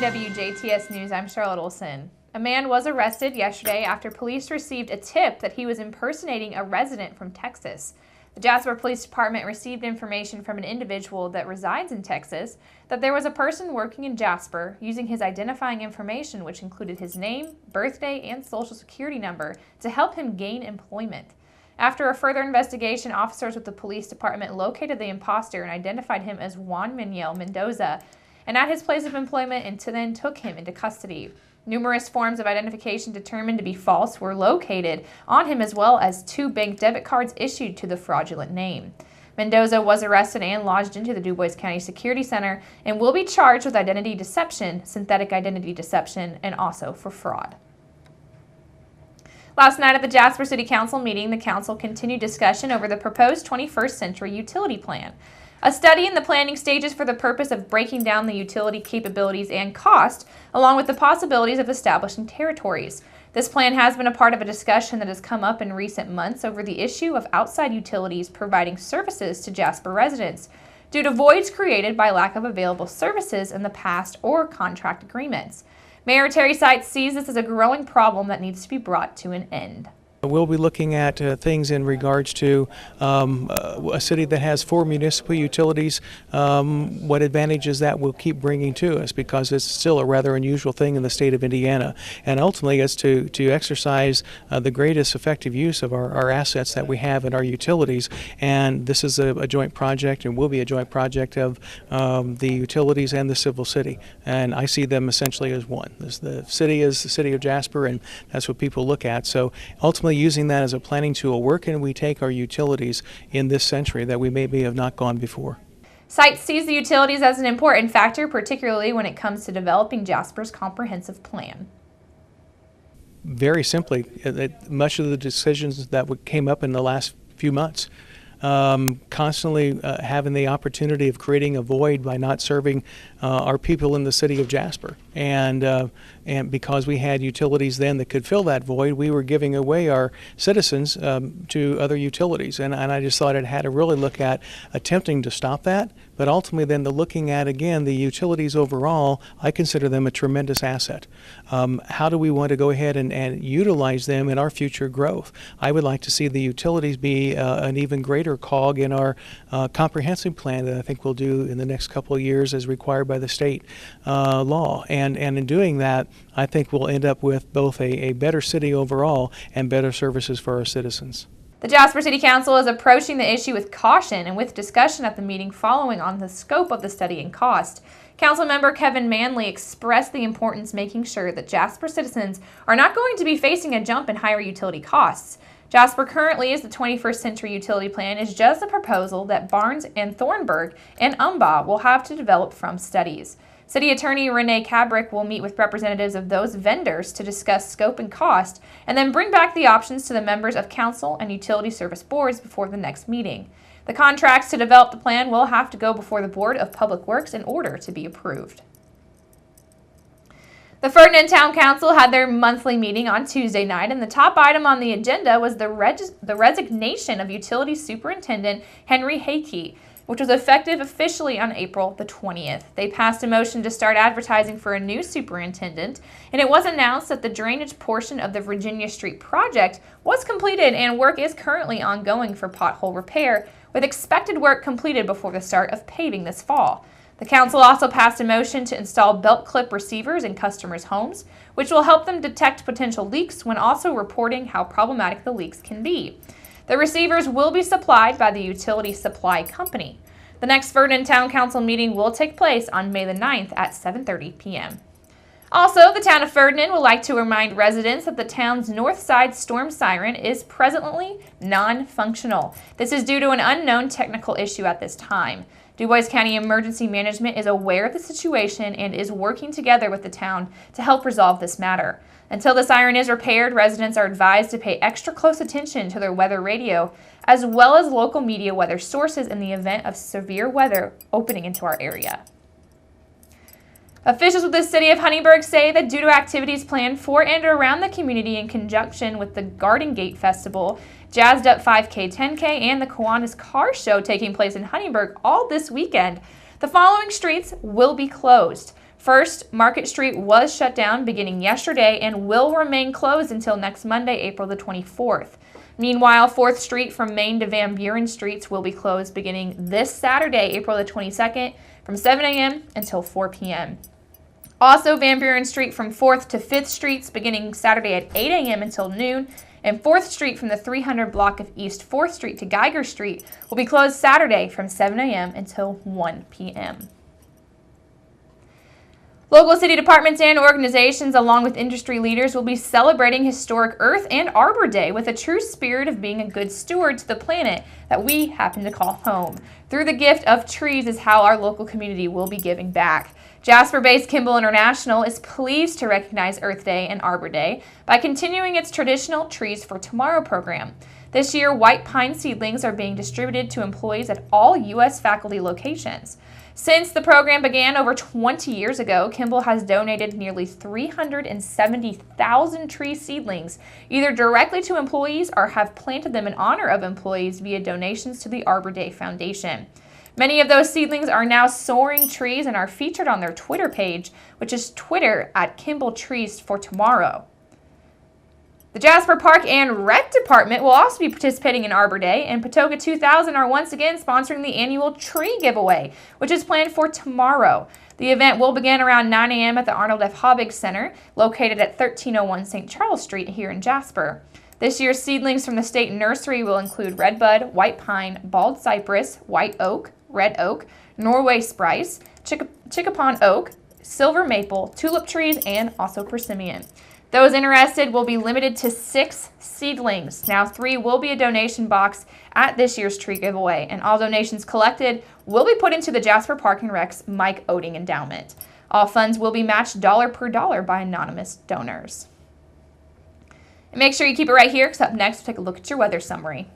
Watching WJTS News, I'm Charlotte Olson. A man was arrested yesterday after police received a tip that he was impersonating a resident from Texas. The Jasper Police Department received information from an individual that resides in Texas that there was a person working in Jasper using his identifying information, which included his name, birthday, and social security number, to help him gain employment. After a further investigation, officers with the police department located the imposter and identified him as Juan Manuel Mendoza, and at his place of employment, and then took him into custody. Numerous forms of identification determined to be false were located on him, as well as 2 bank debit cards issued to the fraudulent name. Mendoza was arrested and lodged into the Dubois County Security Center and will be charged with identity deception, synthetic identity deception, and also for fraud. Last night at the Jasper City Council meeting, the council continued discussion over the proposed 21st century utility plan. A study in the planning stages for the purpose of breaking down the utility capabilities and cost, along with the possibilities of establishing territories. This plan has been a part of a discussion that has come up in recent months over the issue of outside utilities providing services to Jasper residents due to voids created by lack of available services in the past or contract agreements. Mayor Terry Seitz sees this as a growing problem that needs to be brought to an end. We'll be looking at things in regards to a city that has 4 municipal utilities, what advantages that will keep bringing to us, because it's still a rather unusual thing in the state of Indiana. And ultimately it's to exercise the greatest effective use of our assets that we have in our utilities. And this is a joint project, and will be a joint project of the utilities and the civil city. And I see them essentially as one. The city is the city of Jasper, and that's what people look at. So ultimately, using that as a planning tool, where can we take our utilities in this century that we maybe have not gone before? Seitz sees the utilities as an important factor, particularly when it comes to developing Jasper's comprehensive plan. Very simply, much of the decisions that came up in the last few months, constantly having the opportunity of creating a void by not serving our people in the city of Jasper. And because we had utilities then that could fill that void, we were giving away our citizens to other utilities. And I just thought it had to really look at attempting to stop that, but ultimately then looking at, again, the utilities overall. I consider them a tremendous asset. How do we want to go ahead and utilize them in our future growth? I would like to see the utilities be an even greater cog in our comprehensive plan that I think we'll do in the next couple of years as required by the state law. And in doing that, I think we'll end up with both a better city overall and better services for our citizens. The Jasper City Council is approaching the issue with caution and with discussion at the meeting following on the scope of the study and cost. Councilmember Kevin Manley expressed the importance of making sure that Jasper citizens are not going to be facing a jump in higher utility costs. Jasper currently is the 21st century utility plan is just a proposal that Barnes and Thornburg and UMBA will have to develop from studies. City Attorney Renee Cabrick will meet with representatives of those vendors to discuss scope and cost, and then bring back the options to the members of council and utility service boards before the next meeting. The contracts to develop the plan will have to go before the Board of Public Works in order to be approved. The Ferdinand Town Council had their monthly meeting on Tuesday night, and the top item on the agenda was the resignation of Utility Superintendent Henry Hakey, which was effective officially on April the 20th. They passed a motion to start advertising for a new superintendent, and it was announced that the drainage portion of the Virginia Street project was completed and work is currently ongoing for pothole repair, with expected work completed before the start of paving this fall. The council also passed a motion to install belt clip receivers in customers' homes, which will help them detect potential leaks when also reporting how problematic the leaks can be. The receivers will be supplied by the utility supply company. The next Ferdinand Town Council meeting will take place on May the 9th at 7:30 p.m. Also, the town of Ferdinand would like to remind residents that the town's north side storm siren is presently non-functional. This is due to an unknown technical issue at this time. Dubois County Emergency Management is aware of the situation and is working together with the town to help resolve this matter. Until the siren is repaired, residents are advised to pay extra close attention to their weather radio, as well as local media weather sources in the event of severe weather opening into our area. Officials with the city of Huntingburg say that due to activities planned for and around the community in conjunction with the Garden Gate Festival, Jazzed Up 5K, 10K, and the Kiwanis Car Show taking place in Huntingburg all this weekend, the following streets will be closed. First, Market Street was shut down beginning yesterday and will remain closed until next Monday, April the 24th. Meanwhile, 4th Street from Main to Van Buren Streets will be closed beginning this Saturday, April the 22nd, from 7 a.m. until 4 p.m. Also, Van Buren Street from 4th to 5th Streets beginning Saturday at 8 a.m. until noon, and 4th Street from the 300 block of East 4th Street to Geiger Street will be closed Saturday from 7 a.m. until 1 p.m. Local city departments and organizations, along with industry leaders, will be celebrating historic Earth and Arbor Day with a true spirit of being a good steward to the planet that we happen to call home. Through the gift of trees is how our local community will be giving back. Jasper-based Kimball International is pleased to recognize Earth Day and Arbor Day by continuing its traditional Trees for Tomorrow program. This year, white pine seedlings are being distributed to employees at all U.S. faculty locations. Since the program began over 20 years ago, Kimball has donated nearly 370,000 tree seedlings, either directly to employees or have planted them in honor of employees via donations to the Arbor Day Foundation. Many of those seedlings are now soaring trees and are featured on their Twitter page, which is Twitter at Kimball Trees for Tomorrow. The Jasper Park and Rec Department will also be participating in Arbor Day, and Patoka 2000 are once again sponsoring the annual tree giveaway, which is planned for tomorrow. The event will begin around 9 a.m. at the Arnold F. Hobig Center, located at 1301 St. Charles Street here in Jasper. This year's seedlings from the state nursery will include redbud, white pine, bald cypress, white oak, red oak, Norway spruce, chickapon oak, silver maple, tulip trees, and also persimmon. Those interested will be limited to 6 seedlings. Now 3 will be a donation box at this year's tree giveaway, and all donations collected will be put into the Jasper Park and Rec's Mike Oding Endowment. All funds will be matched dollar per dollar by anonymous donors. And make sure you keep it right here, because up next we'll take a look at your weather summary.